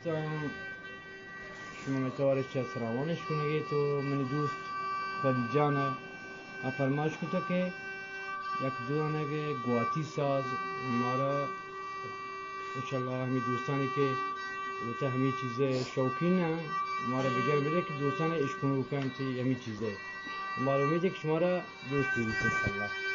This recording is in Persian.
شما متوارد چه سراوانش کنگی تو من دوست خودی جانه افرماش کتا که یک دونه که گواتی ساز مارا انشالله همی دوستانی که بتا همی چیزه شوکینه مارا بگر بده که دوستان اشکنو بکنم تی همی چیزه مارا امیده که شما را دوست بودید انشالله